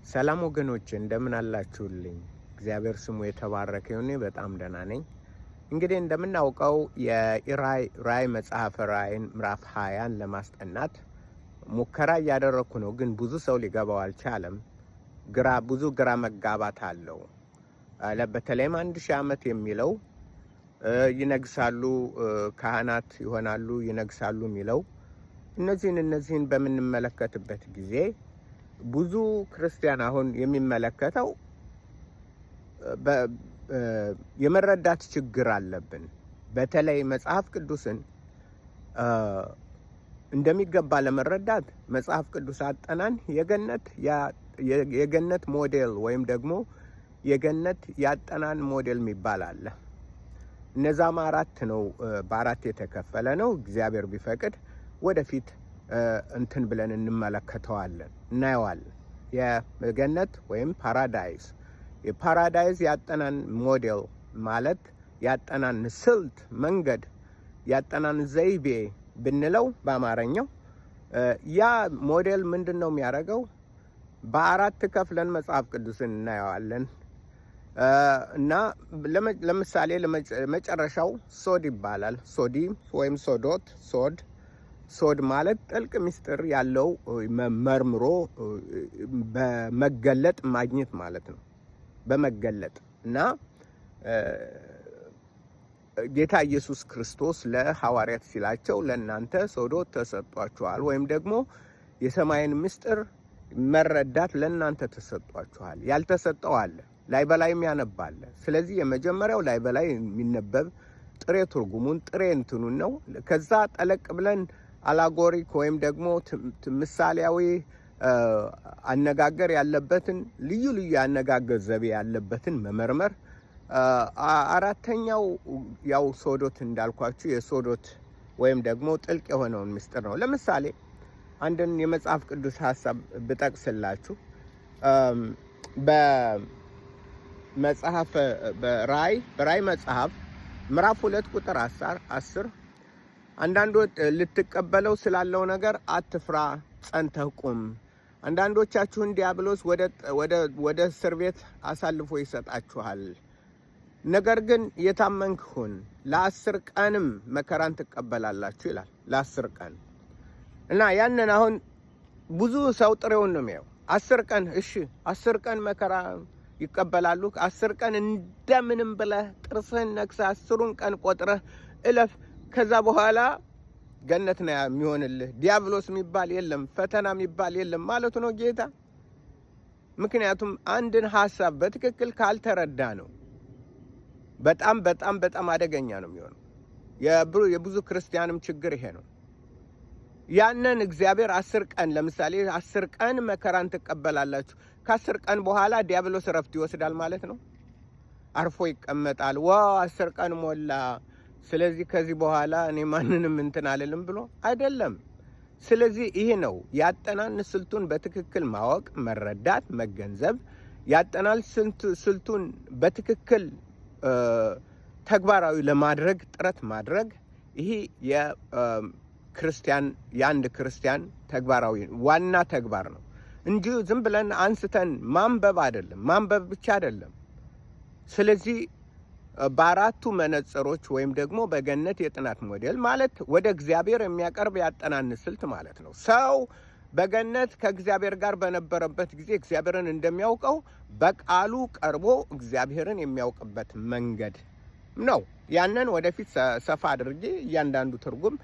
ሰላም ወገኖች እንደምን አላችሁልኝ? እግዚአብሔር ስሙ የተባረከ ይሁን። በጣም ደህና ነኝ። እንግዲህ እንደምናውቀው የራእይ መጽሐፈ ራእይን ምዕራፍ 20ን ለማስጠናት ሙከራ እያደረኩ ነው፣ ግን ብዙ ሰው ሊገባው አልቻለም። ብዙ ግራ መጋባት አለው። በተለይም 1000 ዓመት የሚለው ይነግሳሉ፣ ካህናት ይሆናሉ፣ ይነግሳሉ የሚለው እነዚህን በምንመለከትበት ጊዜ ብዙ ክርስቲያን አሁን የሚመለከተው የመረዳት ችግር አለብን። በተለይ መጽሐፍ ቅዱስን እንደሚገባ ለመረዳት መጽሐፍ ቅዱስ አጠናን የገነት ሞዴል ወይም ደግሞ የገነት ያጠናን ሞዴል የሚባል አለ። እነዛም በአራት የተከፈለ ነው። እግዚአብሔር ቢፈቅድ ወደፊት እንትን ብለን እንመለከተዋለን፣ እናየዋለን። የገነት ወይም ፓራዳይስ፣ የፓራዳይስ ያጠናን ሞዴል ማለት ያጠናን ስልት፣ መንገድ፣ ያጠናን ዘይቤ ብንለው በአማርኛው ያ ሞዴል ምንድን ነው የሚያደርገው? በአራት ከፍለን መጽሐፍ ቅዱስን እናየዋለን እና ለምሳሌ መጨረሻው ሶድ ይባላል። ሶዲ ወይም ሶድ ማለት ጥልቅ ምስጢር ያለው መርምሮ በመገለጥ ማግኘት ማለት ነው። በመገለጥ እና ጌታ ኢየሱስ ክርስቶስ ለሐዋርያት ሲላቸው ለእናንተ ሶዶት ተሰጧችኋል፣ ወይም ደግሞ የሰማይን ምስጢር መረዳት ለእናንተ ተሰጧችኋል። ያልተሰጠው አለ፣ ላይ በላይም ያነባለ። ስለዚህ የመጀመሪያው ላይ በላይ የሚነበብ ጥሬ ትርጉሙን ጥሬ እንትኑን ነው። ከዛ ጠለቅ ብለን አላጎሪክ ወይም ደግሞ ምሳሌያዊ አነጋገር ያለበትን ልዩ አነጋገር ዘቤ ያለበትን መመርመር። አራተኛው ያው ሶዶት እንዳልኳችሁ የሶዶት ወይም ደግሞ ጥልቅ የሆነውን ምስጢር ነው። ለምሳሌ አንድን የመጽሐፍ ቅዱስ ሐሳብ ብጠቅስላችሁ በራእይ መጽሐፍ ምዕራፍ 2 ቁጥር 10 አንዳንዶች ልትቀበለው ስላለው ነገር አትፍራ፣ ጸንተህ ቁም። አንዳንዶቻችሁን ዲያብሎስ ወደ እስር ቤት አሳልፎ ይሰጣችኋል። ነገር ግን የታመንክ ሁን፣ ለ10 ቀንም መከራን ትቀበላላችሁ ይላል። ለ10 ቀን እና ያንን አሁን ብዙ ሰው ጥሬውን ነው የሚያየው። 10 ቀን እሺ፣ 10 ቀን መከራ ይቀበላሉ። 10 ቀን እንደምንም ብለህ ጥርስህን ነክሰህ 10ሩን ቀን ቆጥረህ እለፍ። ከዛ በኋላ ገነት ነው የሚሆንልህ። ዲያብሎስ የሚባል የለም፣ ፈተና የሚባል የለም ማለቱ ነው ጌታ። ምክንያቱም አንድን ሐሳብ በትክክል ካልተረዳ ነው በጣም በጣም በጣም አደገኛ ነው የሚሆነው። የብዙ ክርስቲያንም ችግር ይሄ ነው። ያንን እግዚአብሔር 10 ቀን ለምሳሌ 10 ቀን መከራን ትቀበላላችሁ፣ ከ10 ቀን በኋላ ዲያብሎስ ረፍት ይወስዳል ማለት ነው። አርፎ ይቀመጣል። 10 ቀን ሞላ፣ ስለዚህ ከዚህ በኋላ እኔ ማንንም እንትን አልልም ብሎ አይደለም። ስለዚህ ይሄ ነው ያጠናን ስልቱን በትክክል ማወቅ፣ መረዳት፣ መገንዘብ። ያጠናል ስልቱን በትክክል ተግባራዊ ለማድረግ ጥረት ማድረግ። ይሄ የአንድ ክርስቲያን ተግባራዊ ዋና ተግባር ነው እንጂ ዝም ብለን አንስተን ማንበብ አይደለም። ማንበብ ብቻ አይደለም። ስለዚህ በአራቱ መነጽሮች ወይም ደግሞ በገነት የጥናት ሞዴል ማለት ወደ እግዚአብሔር የሚያቀርብ ያጠናን ስልት ማለት ነው። ሰው በገነት ከእግዚአብሔር ጋር በነበረበት ጊዜ እግዚአብሔርን እንደሚያውቀው በቃሉ ቀርቦ እግዚአብሔርን የሚያውቅበት መንገድ ነው። ያንን ወደፊት ሰፋ አድርጌ እያንዳንዱ ትርጉም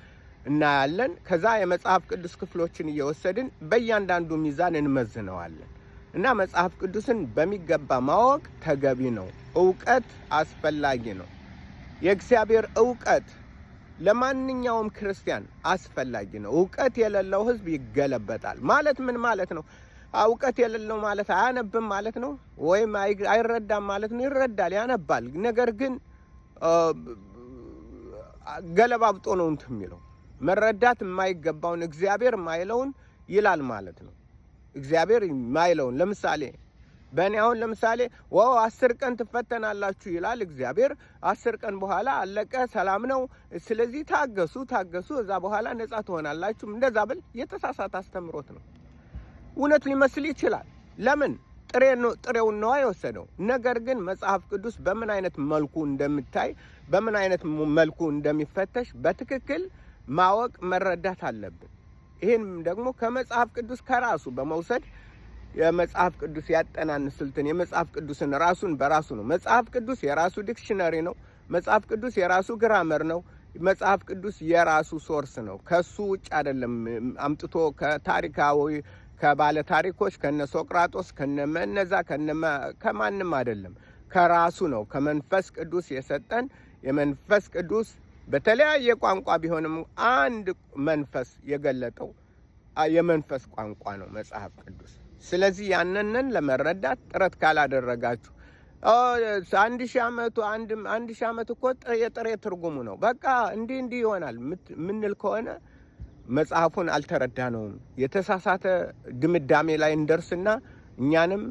እናያለን። ከዛ የመጽሐፍ ቅዱስ ክፍሎችን እየወሰድን በእያንዳንዱ ሚዛን እንመዝነዋለን እና መጽሐፍ ቅዱስን በሚገባ ማወቅ ተገቢ ነው። እውቀት አስፈላጊ ነው። የእግዚአብሔር እውቀት ለማንኛውም ክርስቲያን አስፈላጊ ነው። እውቀት የሌለው ሕዝብ ይገለበጣል። ማለት ምን ማለት ነው? እውቀት የሌለው ማለት አያነብም ማለት ነው፣ ወይም አይረዳም ማለት ነው። ይረዳል፣ ያነባል። ነገር ግን ገለባብጦ ነው እንትን የሚለው። መረዳት የማይገባውን እግዚአብሔር ማይለውን ይላል ማለት ነው። እግዚአብሔር ማይለውን ለምሳሌ በእኔ አሁን ለምሳሌ 10 ቀን ትፈተናላችሁ ይላል እግዚአብሔር። 10 ቀን በኋላ አለቀ፣ ሰላም ነው። ስለዚህ ታገሱ፣ እዛ በኋላ ነጻ ትሆናላችሁ። እንደዛ ብል የተሳሳተ አስተምሮት ነው። እውነት ሊመስል ይችላል። ለምን? ጥሬውን ነው የወሰደው። ነገር ግን መጽሐፍ ቅዱስ በምን አይነት መልኩ እንደምታይ በምን አይነት መልኩ እንደሚፈተሽ በትክክል ማወቅ መረዳት አለብን። ይሄን ደግሞ ከመጽሐፍ ቅዱስ ከራሱ በመውሰድ የመጽሐፍ ቅዱስ ያጠናን ስልትን የመጽሐፍ ቅዱስን ራሱን በራሱ ነው። መጽሐፍ ቅዱስ የራሱ ዲክሽነሪ ነው። መጽሐፍ ቅዱስ የራሱ ግራመር ነው። መጽሐፍ ቅዱስ የራሱ ሶርስ ነው። ከሱ ውጭ አይደለም አምጥቶ ከታሪካዊ ከባለ ታሪኮች ከነ ሶቅራጦስ ከነ መነዛ ከማንም አይደለም፣ ከራሱ ነው። ከመንፈስ ቅዱስ የሰጠን የመንፈስ ቅዱስ በተለያየ ቋንቋ ቢሆንም አንድ መንፈስ የገለጠው የመንፈስ ቋንቋ ነው መጽሐፍ ቅዱስ። ስለዚህ ያንንን ለመረዳት ጥረት ካላደረጋችሁ 1000 ዓመት እኮ የጥሬ ትርጉሙ ነው። በቃ እንዲህ ይሆናል ምንል ከሆነ መጽሐፉን አልተረዳነውም። የተሳሳተ ድምዳሜ ላይ እንደርስና እኛንም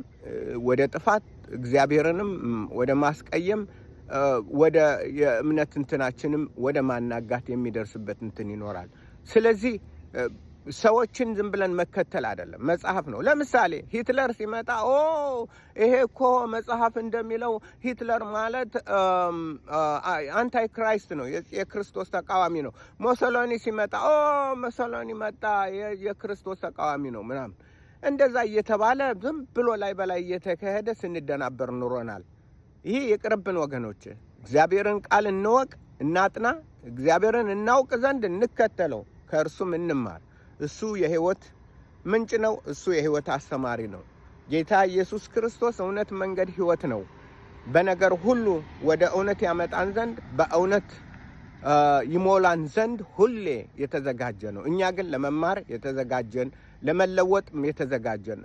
ወደ ጥፋት እግዚአብሔርንም ወደ ማስቀየም ወደ የእምነት እንትናችንም ወደ ማናጋት የሚደርስበት እንትን ይኖራል። ስለዚህ ሰዎችን ዝም ብለን መከተል አይደለም፣ መጽሐፍ ነው። ለምሳሌ ሂትለር ሲመጣ ይሄ እኮ መጽሐፍ እንደሚለው ሂትለር ማለት አንታይ ክራይስት ነው፣ የክርስቶስ ተቃዋሚ ነው። ሞሶሎኒ ሲመጣ ሞሶሎኒ መጣ የክርስቶስ ተቃዋሚ ነው ምናምን እንደዛ እየተባለ ዝም ብሎ ላይ በላይ እየተካሄደ ስንደናበር ኑሮናል። ይህ የቅርብን ወገኖች፣ እግዚአብሔርን ቃል እንወቅ፣ እናጥና፣ እግዚአብሔርን እናውቅ ዘንድ እንከተለው፣ ከእርሱም እንማር። እሱ የህይወት ምንጭ ነው። እሱ የህይወት አስተማሪ ነው። ጌታ ኢየሱስ ክርስቶስ እውነት፣ መንገድ፣ ህይወት ነው። በነገር ሁሉ ወደ እውነት ያመጣን ዘንድ በእውነት ይሞላን ዘንድ ሁሌ የተዘጋጀ ነው። እኛ ግን ለመማር የተዘጋጀን ለመለወጥ የተዘጋጀን።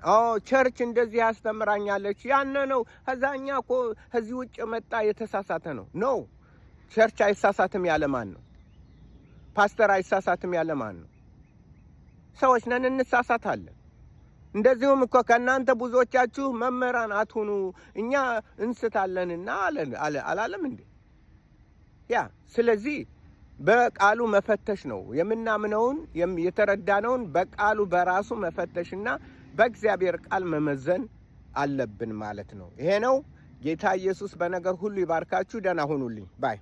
ቸርች እንደዚህ ያስተምራኛለች ያነ ነው ከዛኛ እኮ ከዚህ ውጭ መጣ የተሳሳተ ነው። ቸርች አይሳሳትም ያለ ማን ነው? ፓስተር አይሳሳትም ያለ ማን ነው? ሰዎች ነን፣ እንሳሳታለን። እንደዚሁም እኮ ከእናንተ ብዙዎቻችሁ መምህራን አትሁኑ እኛ እንስታለንና አላለም እንዴ? ስለዚህ በቃሉ መፈተሽ ነው የምናምነውን የተረዳነውን በቃሉ በራሱ መፈተሽና በእግዚአብሔር ቃል መመዘን አለብን ማለት ነው። ይሄ ነው። ጌታ ኢየሱስ በነገር ሁሉ ይባርካችሁ። ደህና ሁኑልኝ ባይ